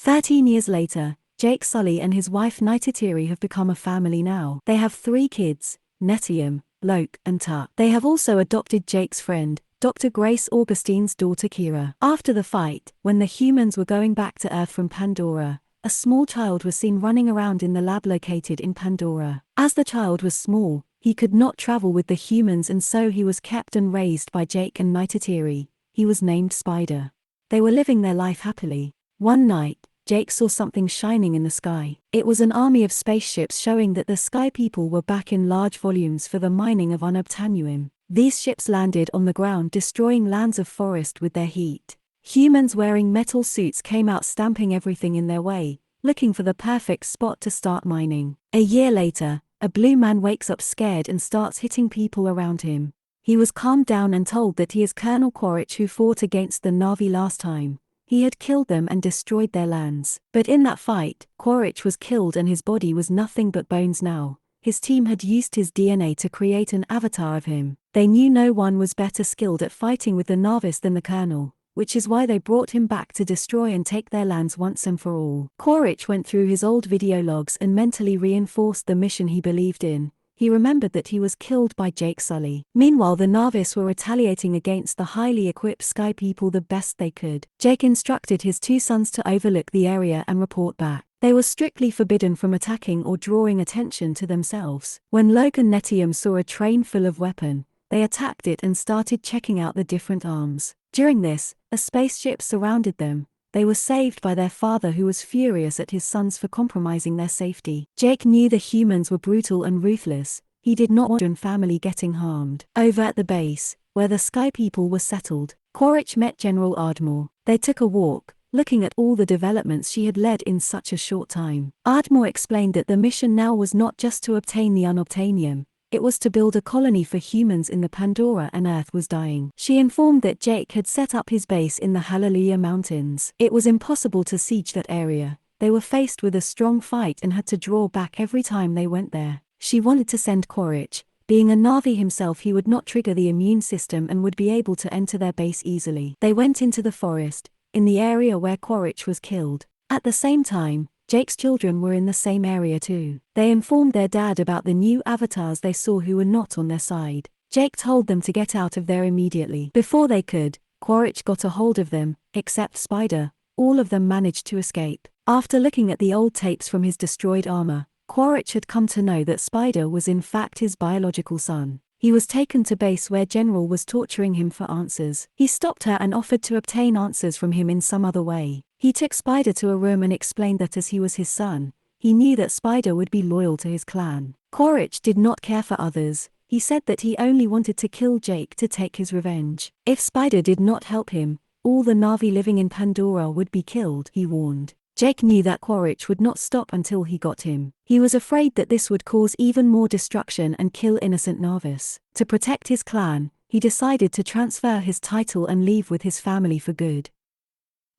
13 years later, Jake Sully and his wife Naitatiri have become a family now. They have 3 kids, Netium, Loke, and Tut. They have also adopted Jake's friend, Dr. Grace Augustine's daughter Kira. After the fight, when the humans were going back to Earth from Pandora, a small child was seen running around in the lab located in Pandora. As the child was small, he could not travel with the humans, and so he was kept and raised by Jake and Naitatiri. He was named Spider. They were living their life happily. One night, Jake saw something shining in the sky. It was an army of spaceships, showing that the Sky People were back in large volumes for the mining of unobtainium. These ships landed on the ground, destroying lands of forest with their heat. Humans wearing metal suits came out, stamping everything in their way, looking for the perfect spot to start mining. A year later, a blue man wakes up scared and starts hitting people around him. He was calmed down and told that he is Colonel Quaritch, who fought against the Na'vi last time. He had killed them and destroyed their lands. But in that fight, Quaritch was killed and his body was nothing but bones now. His team had used his DNA to create an avatar of him. They knew no one was better skilled at fighting with the Na'vis than the Colonel, which is why they brought him back to destroy and take their lands once and for all. Quaritch went through his old video logs and mentally reinforced the mission he believed in. He remembered that he was killed by Jake Sully. Meanwhile, the Na'vis were retaliating against the highly equipped Sky People the best they could. Jake instructed his 2 sons to overlook the area and report back. They were strictly forbidden from attacking or drawing attention to themselves. When Loke and Netium saw a train full of weapons, they attacked it and started checking out the different arms. During this, a spaceship surrounded them. They were saved by their father, who was furious at his sons for compromising their safety. Jake knew the humans were brutal and ruthless. He did not want his family getting harmed. Over at the base, where the Sky People were settled, Quaritch met General Ardmore. They took a walk, looking at all the developments she had led in such a short time. Ardmore explained that the mission now was not just to obtain the unobtainium. It was to build a colony for humans in the Pandora, and Earth was dying. She informed that Jake had set up his base in the Hallelujah Mountains. It was impossible to siege that area. They were faced with a strong fight and had to draw back every time they went there. She wanted to send Quaritch. Being a Na'vi himself, he would not trigger the immune system and would be able to enter their base easily. They went into the forest, in the area where Quaritch was killed. At the same time, Jake's children were in the same area too. They informed their dad about the new avatars they saw who were not on their side. Jake told them to get out of there immediately. Before they could, Quaritch got a hold of them, except Spider. All of them managed to escape. After looking at the old tapes from his destroyed armor, Quaritch had come to know that Spider was in fact his biological son. He was taken to base where General was torturing him for answers. He stopped her and offered to obtain answers from him in some other way. He took Spider to a room and explained that as he was his son, he knew that Spider would be loyal to his clan. Quaritch did not care for others. He said that he only wanted to kill Jake to take his revenge. If Spider did not help him, all the Na'vi living in Pandora would be killed, he warned. Jake knew that Quaritch would not stop until he got him. He was afraid that this would cause even more destruction and kill innocent Na'vis. To protect his clan, he decided to transfer his title and leave with his family for good.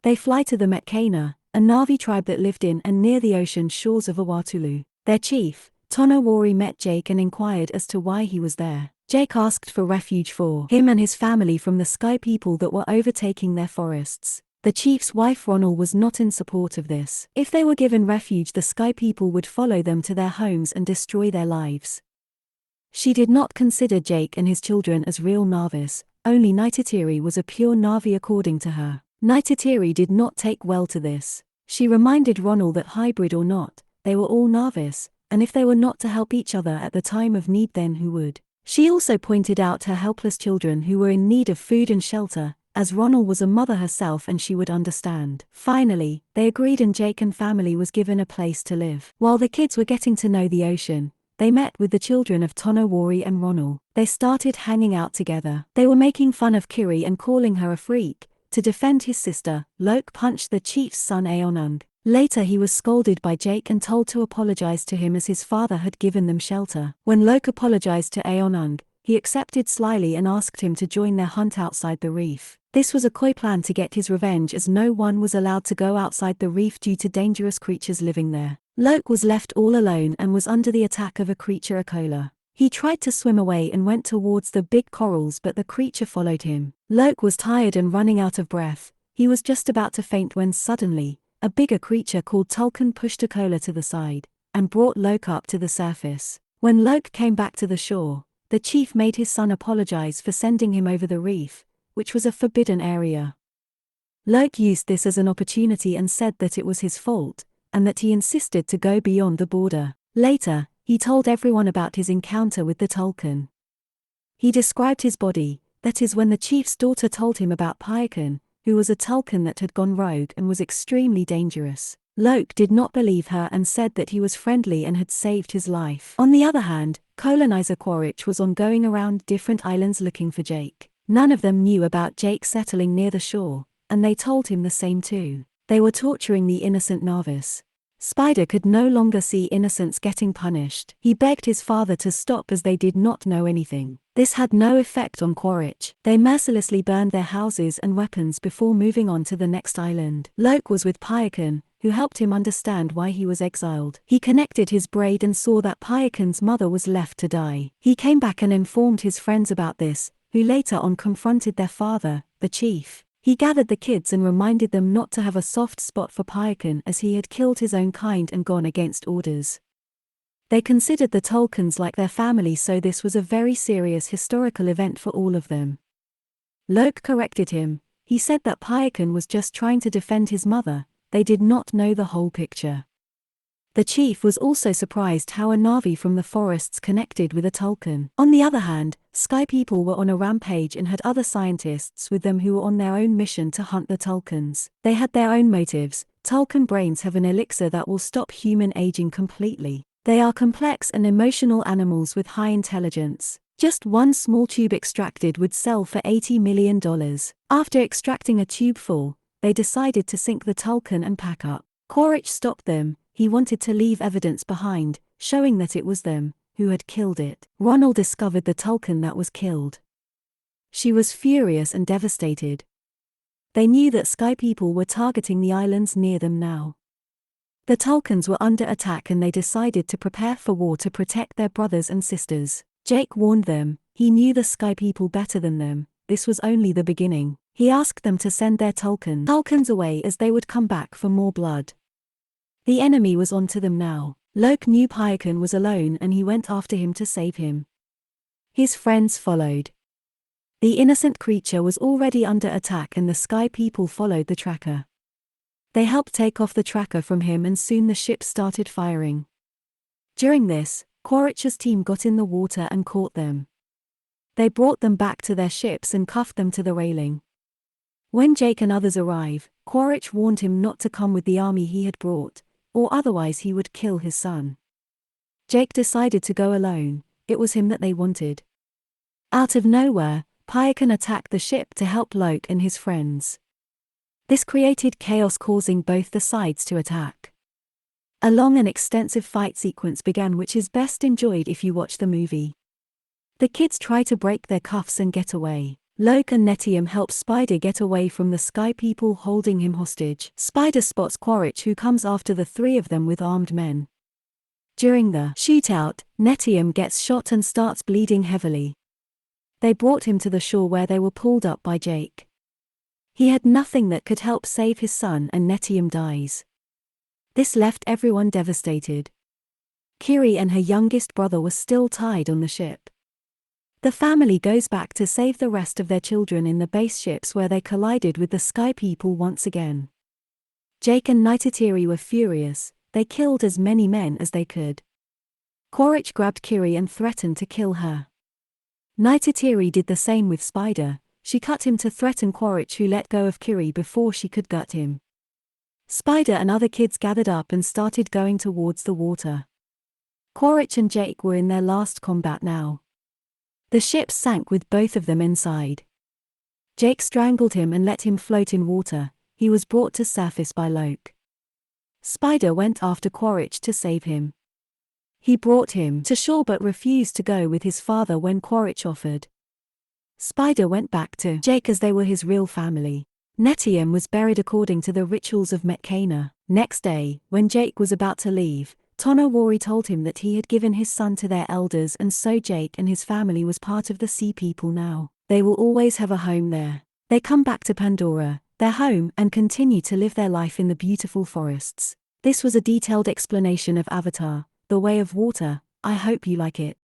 They fly to the Metkayina, a Na'vi tribe that lived in and near the ocean shores of Awatulu. Their chief, Tonowari, met Jake and inquired as to why he was there. Jake asked for refuge for him and his family from the Sky People that were overtaking their forests. The chief's wife Ronald was not in support of this. If they were given refuge, the Sky People would follow them to their homes and destroy their lives. She did not consider Jake and his children as real Na'vis. Only Naitatiri was a pure Na'vi according to her. Naitatiri did not take well to this. She reminded Ronald that hybrid or not, they were all Na'vis, and if they were not to help each other at the time of need, then who would? She also pointed out her helpless children who were in need of food and shelter, as Ronald was a mother herself and she would understand. Finally, they agreed and Jake and family was given a place to live. While the kids were getting to know the ocean, they met with the children of Tonowari and Ronald. They started hanging out together. They were making fun of Kiri and calling her a freak. To defend his sister, Loke punched the chief's son Aonung. Later he was scolded by Jake and told to apologize to him as his father had given them shelter. When Loke apologized to Aonung, he accepted slyly and asked him to join their hunt outside the reef. This was a coy plan to get his revenge, as no one was allowed to go outside the reef due to dangerous creatures living there. Loke was left all alone and was under the attack of a creature Akola. He tried to swim away and went towards the big corals, but the creature followed him. Loke was tired and running out of breath. He was just about to faint when suddenly, a bigger creature called Tulkun pushed Akola to the side and brought Loke up to the surface. When Loke came back to the shore, the chief made his son apologize for sending him over the reef, which was a forbidden area. Loke used this as an opportunity and said that it was his fault, and that he insisted to go beyond the border. Later, he told everyone about his encounter with the Tulkun. He described his body, that is when the chief's daughter told him about Pyakon, who was a Tulkun that had gone rogue and was extremely dangerous. Loke did not believe her and said that he was friendly and had saved his life. On the other hand, colonizer Quaritch was on going around different islands looking for Jake. None of them knew about Jake settling near the shore, and they told him the same too. They were torturing the innocent novice. Spider could no longer see innocents getting punished. He begged his father to stop as they did not know anything. This had no effect on Quaritch. They mercilessly burned their houses and weapons before moving on to the next island. Loke was with Pyakon, who helped him understand why he was exiled. He connected his braid and saw that Pyakon's mother was left to die. He came back and informed his friends about this, who later on confronted their father, the chief. He gathered the kids and reminded them not to have a soft spot for Pyakon as he had killed his own kind and gone against orders. They considered the Tulkuns like their family, so this was a very serious historical event for all of them. Loke corrected him. He said that Pyakon was just trying to defend his mother. They did not know the whole picture. The chief was also surprised how a Na'vi from the forests connected with a Tulkun. On the other hand, Sky People were on a rampage and had other scientists with them who were on their own mission to hunt the Tulkuns. They had their own motives. Tulkun brains have an elixir that will stop human aging completely. They are complex and emotional animals with high intelligence. Just one small tube extracted would sell for $80 million. After extracting a tube full, they decided to sink the Tulkun and pack up. Quaritch stopped them. He wanted to leave evidence behind, showing that it was them who had killed it. Ronald discovered the Tulkun that was killed. She was furious and devastated. They knew that Sky People were targeting the islands near them now. The Tulkuns were under attack and they decided to prepare for war to protect their brothers and sisters. Jake warned them. He knew the Sky People better than them. This was only the beginning. He asked them to send their Tulkuns away as they would come back for more blood. The enemy was onto them now. Loke knew Pyakon was alone and he went after him to save him. His friends followed. The innocent creature was already under attack and the Sky People followed the tracker. They helped take off the tracker from him and soon the ship started firing. During this, Quaritch's team got in the water and caught them. They brought them back to their ships and cuffed them to the railing. When Jake and others arrive, Quaritch warned him not to come with the army he had brought, or otherwise he would kill his son. Jake decided to go alone. It was him that they wanted. Out of nowhere, Pyakon attacked the ship to help Loke and his friends. This created chaos, causing both the sides to attack. A long and extensive fight sequence began, which is best enjoyed if you watch the movie. The kids try to break their cuffs and get away. Loke and Metkayina help Spider get away from the Sky People holding him hostage. Spider spots Quaritch, who comes after the three of them with armed men. During the shootout, Metkayina gets shot and starts bleeding heavily. They brought him to the shore where they were pulled up by Jake. He had nothing that could help save his son and Metkayina dies. This left everyone devastated. Kiri and her youngest brother were still tied on the ship. The family goes back to save the rest of their children in the base ships where they collided with the Sky People once again. Jake and Nititiri were furious. They killed as many men as they could. Quaritch grabbed Kiri and threatened to kill her. Nititiri did the same with Spider. She cut him to threaten Quaritch, who let go of Kiri before she could gut him. Spider and other kids gathered up and started going towards the water. Quaritch and Jake were in their last combat now. The ship sank with both of them inside. Jake strangled him and let him float in water. He was brought to surface by Loke. Spider went after Quaritch to save him. He brought him to shore but refused to go with his father when Quaritch offered. Spider went back to Jake as they were his real family. Metkayina was buried according to the rituals of Metkayina. Next day, when Jake was about to leave, Tonowari told him that he had given his son to their elders, and so Jake and his family was part of the Sea People now. They will always have a home there. They come back to Pandora. their home and continue to live their life in the beautiful forests. This was a detailed explanation of Avatar: The Way of Water. I hope you like it.